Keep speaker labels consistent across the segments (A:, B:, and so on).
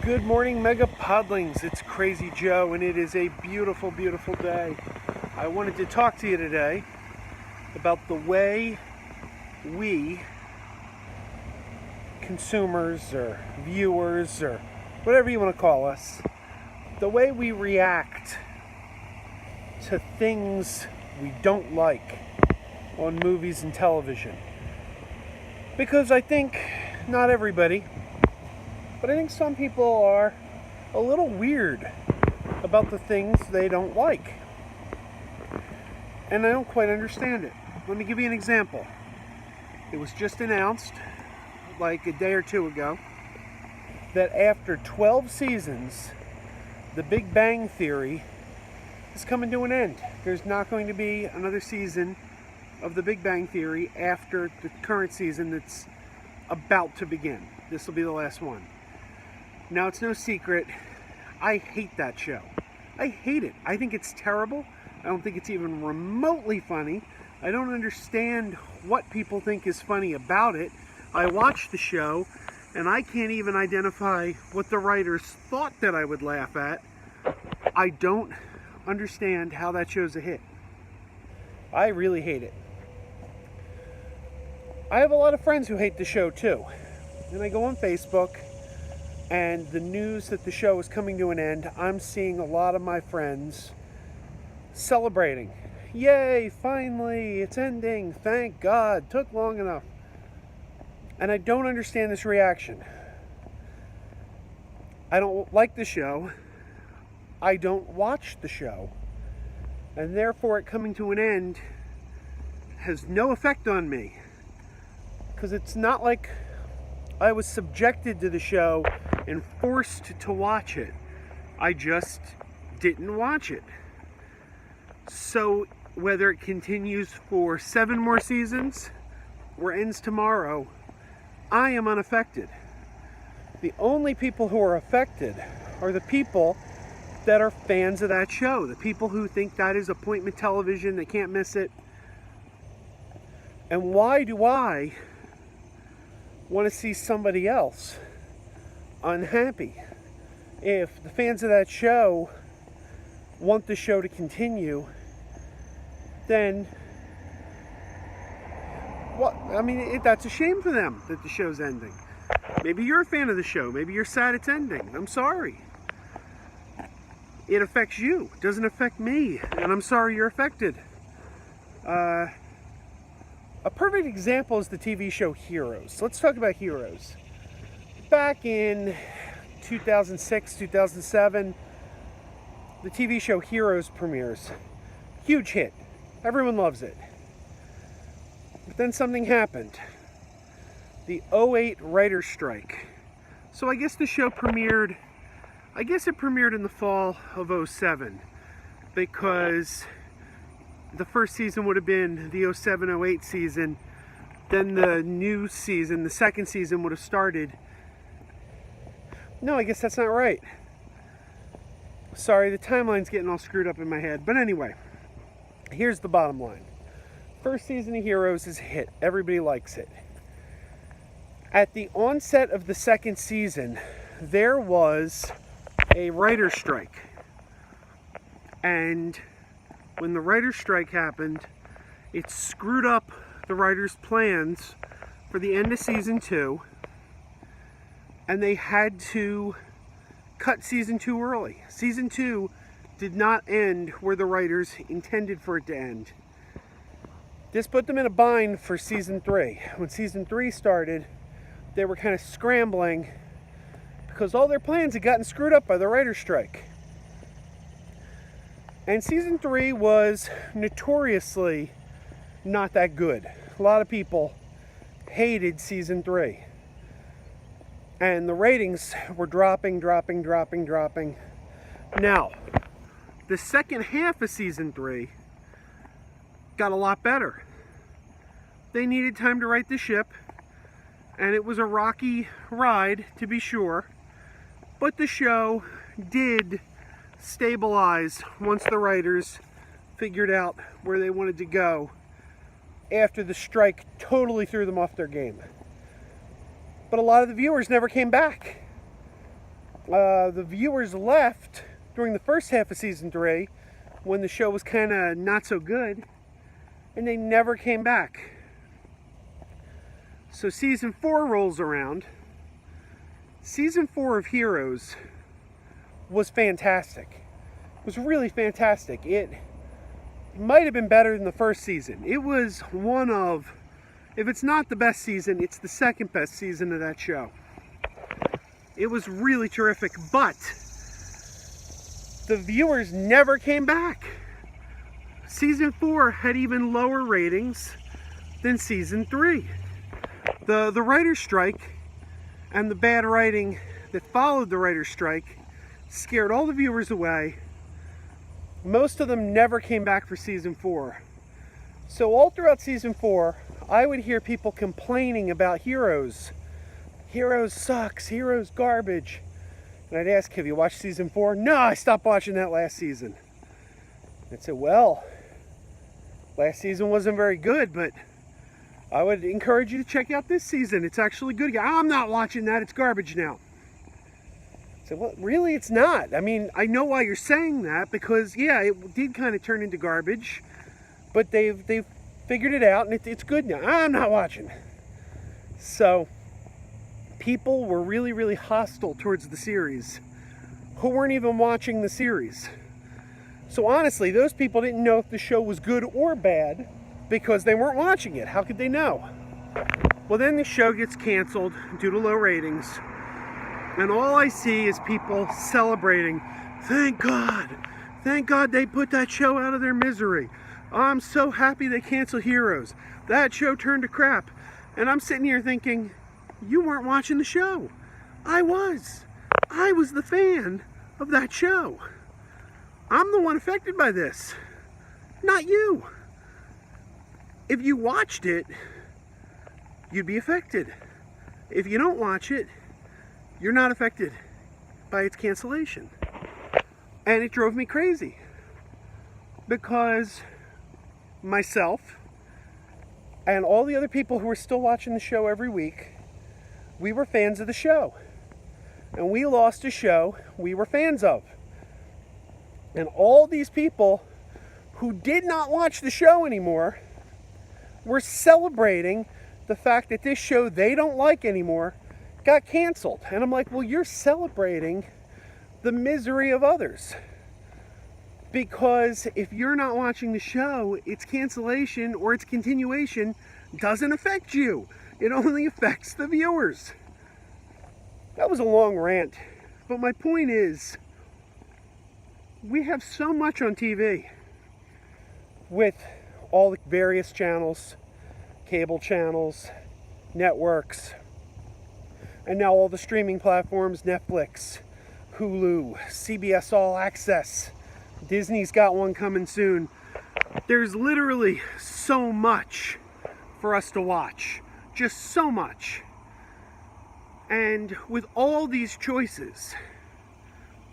A: Good morning, MegaPodlings. It's Crazy Joe, and it is a beautiful, beautiful day. I wanted to talk to you today about the way we, consumers or viewers or whatever you want to call us, the way we react to things we don't like on movies and television. Because I think not everybody, but I think some people are a little weird about the things they don't like. And I don't quite understand it. Let me give you an example. It was just announced, like a day or two ago, that after 12 seasons, The Big Bang Theory is coming to an end. There's not going to be another season of The Big Bang Theory after the current season that's about to begin. This will be the last one. Now, it's no secret, I hate that show. I hate it. I think it's terrible. I don't think it's even remotely funny. I don't understand what people think is funny about it. I watch the show, and I can't even identify what the writers thought that I would laugh at. I don't understand how that show's a hit. I really hate it. I have a lot of friends who hate the show too. And I go on Facebook, and the news that the show is coming to an end, I'm seeing a lot of my friends celebrating. Yay, finally, it's ending. Thank God, took long enough. And I don't understand this reaction. I don't like the show. I don't watch the show. And therefore, it coming to an end has no effect on me. Because it's not like I was subjected to the show and forced to watch it. I just didn't watch it. So whether it continues for 7 more seasons or ends tomorrow, I am unaffected. The only people who are affected are the people that are fans of that show. The people who think that is appointment television, they can't miss it. And why do I want to see somebody else unhappy? If the fans of that show want the show to continue, then what? I mean, that's a shame for them that the show's ending. Maybe you're a fan of the show. Maybe you're sad it's ending. I'm sorry. It affects you. It doesn't affect me. And I'm sorry you're affected. A perfect example is the TV show Heroes. Let's talk about Heroes. Back in 2006, 2007, the TV show Heroes premieres. Huge hit. Everyone loves it. But then something happened. The '08 writer's strike. So I guess the show premiered, it premiered in the fall of '07, because the first season would have been the '07-'08 season. Then the new season, the second season, would have started. No, I guess that's not right. Sorry, the timeline's getting all screwed up in my head. But anyway, here's the bottom line. First season of Heroes is a hit. Everybody likes it. At the onset of the second season, there was a writer's strike. And when the writer's strike happened, it screwed up the writers' plans for the end of season 2, and they had to cut season 2 early. Season 2 did not end where the writers intended for it to end. This put them in a bind for season 3. When season 3 started, they were kind of scrambling because all their plans had gotten screwed up by the writer's strike. And season 3 was notoriously not that good. A lot of people hated season 3. And the ratings were dropping. Now, the second half of season 3 got a lot better. They needed time to right the ship, and it was a rocky ride, to be sure. But the show did stabilize once the writers figured out where they wanted to go after the strike totally threw them off their game. But a lot of the viewers never came back. The viewers left during the first half of season 3 when the show was kind of not so good, and they never came back. So season 4 rolls around. Season 4 of Heroes was fantastic. It was really fantastic. It might have been better than the first season. It was one of, if it's not the best season, it's the second best season of that show. It was really terrific, but the viewers never came back. Season 4 had even lower ratings than season 3. The writer's strike and the bad writing that followed the writer's strike scared all the viewers away. Most of them never came back for season 4. So all throughout season 4, I would hear people complaining about Heroes. Heroes sucks, Heroes garbage. And I'd ask, have you watched season 4? No, I stopped watching that last season. I'd say, well, last season wasn't very good, but I would encourage you to check out this season. It's actually good. I'm not watching that, it's garbage now. I said, well, really, it's not. I mean, I know why you're saying that, because, yeah, it did kind of turn into garbage, but they've figured it out, and it's good now. I'm not watching. So people were really, really hostile towards the series who weren't even watching the series. So honestly, those people didn't know if the show was good or bad because they weren't watching it. How could they know? Well, then the show gets canceled due to low ratings, and all I see is people celebrating. Thank God they put that show out of their misery. I'm so happy they canceled Heroes. That show turned to crap. And I'm sitting here thinking, you weren't watching the show. I was the fan of that show. I'm the one affected by this, not you. If you watched it, you'd be affected. If you don't watch it, you're not affected by its cancellation. And it drove me crazy because myself and all the other people who were still watching the show every week, we were fans of the show. And we lost a show we were fans of. And all these people who did not watch the show anymore were celebrating the fact that this show they don't like anymore got canceled. And I'm like, well, you're celebrating the misery of others. Because if you're not watching the show, its cancellation or its continuation doesn't affect you. It only affects the viewers. That was a long rant. But my point is, we have so much on TV with all the various channels, cable channels, networks, and now all the streaming platforms, Netflix, Hulu, CBS All Access. Disney's got one coming soon. There's literally so much for us to watch. Just so much. And with all these choices,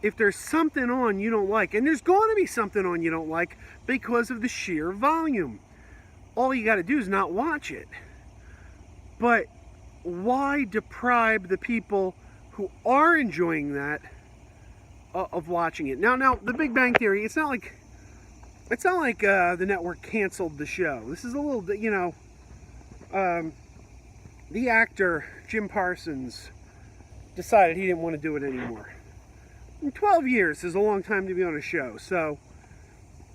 A: if there's something on you don't like, and there's going to be something on you don't like because of the sheer volume, all you got to do is not watch it. But why deprive the people who are enjoying that of watching it? Now, The Big Bang Theory, it's not like the network canceled the show. This is a little, the actor Jim Parsons decided he didn't want to do it anymore. And 12 years is a long time to be on a show, so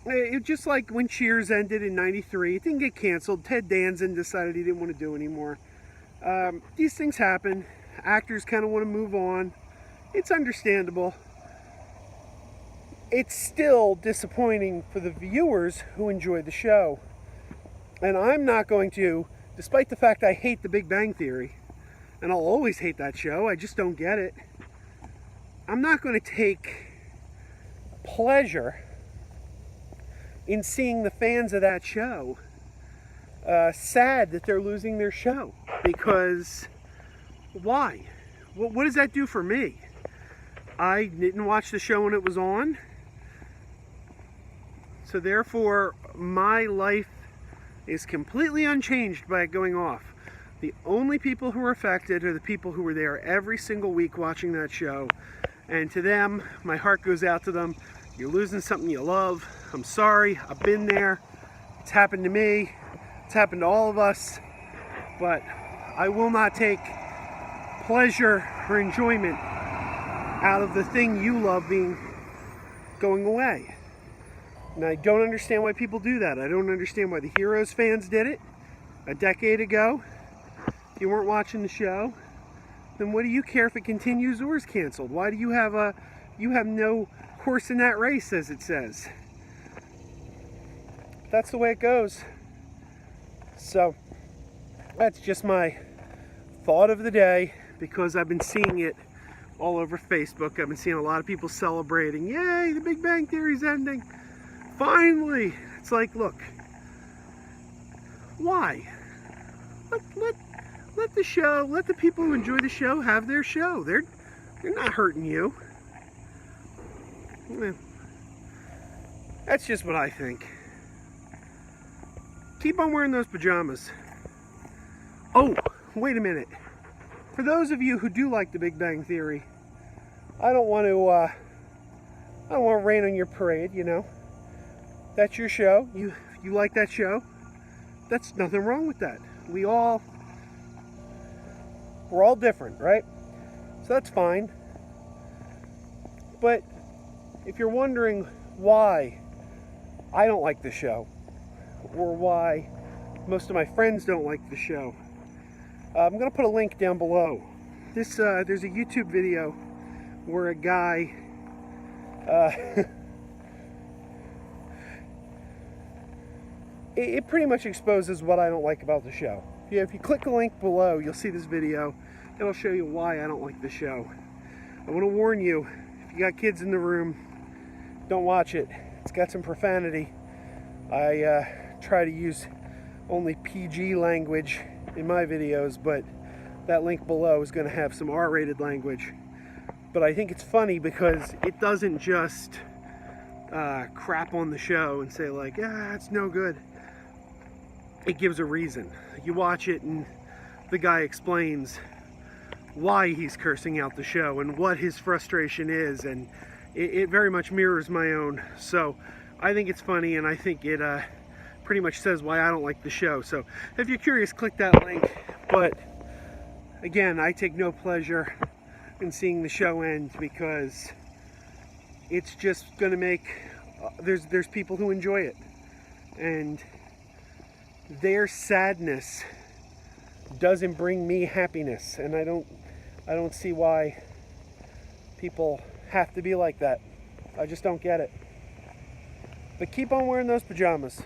A: it just like when Cheers ended in '93, it didn't get canceled. Ted Danson decided he didn't want to do it anymore. These things happen. Actors kind of want to move on. It's understandable. It's still disappointing for the viewers who enjoy the show. And I'm not going to, despite the fact I hate The Big Bang Theory, and I'll always hate that show, I just don't get it. I'm not going to take pleasure in seeing the fans of that show sad that they're losing their show. Because why? What does that do for me? I didn't watch the show when it was on. So therefore, my life is completely unchanged by it going off. The only people who are affected are the people who were there every single week watching that show. And to them, my heart goes out to them. You're losing something you love. I'm sorry. I've been there. It's happened to me. It's happened to all of us. But I will not take pleasure or enjoyment out of the thing you love going away. And I don't understand why people do that. I don't understand why the Heroes fans did it a decade ago. If you weren't watching the show, then what do you care if it continues or is canceled? Why do you have no horse in that race, as it says? That's the way it goes. So that's just my thought of the day, because I've been seeing it all over Facebook. I've been seeing a lot of people celebrating, yay, the Big Bang Theory's ending. Finally. It's like, look, why? Let the show, let the people who enjoy the show have their show. They're not hurting you. That's just what I think. Keep on wearing those pajamas. Oh, wait a minute. For those of you who do like the Big Bang Theory, I don't want to rain on your parade, you know. That's your show. You like that show. That's nothing wrong with that. We're all different, right? So that's fine. But if you're wondering why I don't like the show, or why most of my friends don't like the show, I'm going to put a link down below. There's a YouTube video where a guy it pretty much exposes what I don't like about the show. Yeah, if you click the link below, you'll see this video. It'll show you why I don't like the show. I want to warn you, if you got kids in the room, don't watch it. It's got some profanity. I try to use only PG language in my videos, but that link below is going to have some R-rated language. But I think it's funny because it doesn't just crap on the show and say like, it's no good. It gives a reason. You watch it and the guy explains why he's cursing out the show and what his frustration is, and it very much mirrors my own. So I think it's funny, and I think it pretty much says why I don't like the show. So if you're curious, click that link. But again, I take no pleasure in seeing the show end, because it's just going to make there's people who enjoy it, and their sadness doesn't bring me happiness, and I don't see why people have to be like that. I just don't get it. But keep on wearing those pajamas.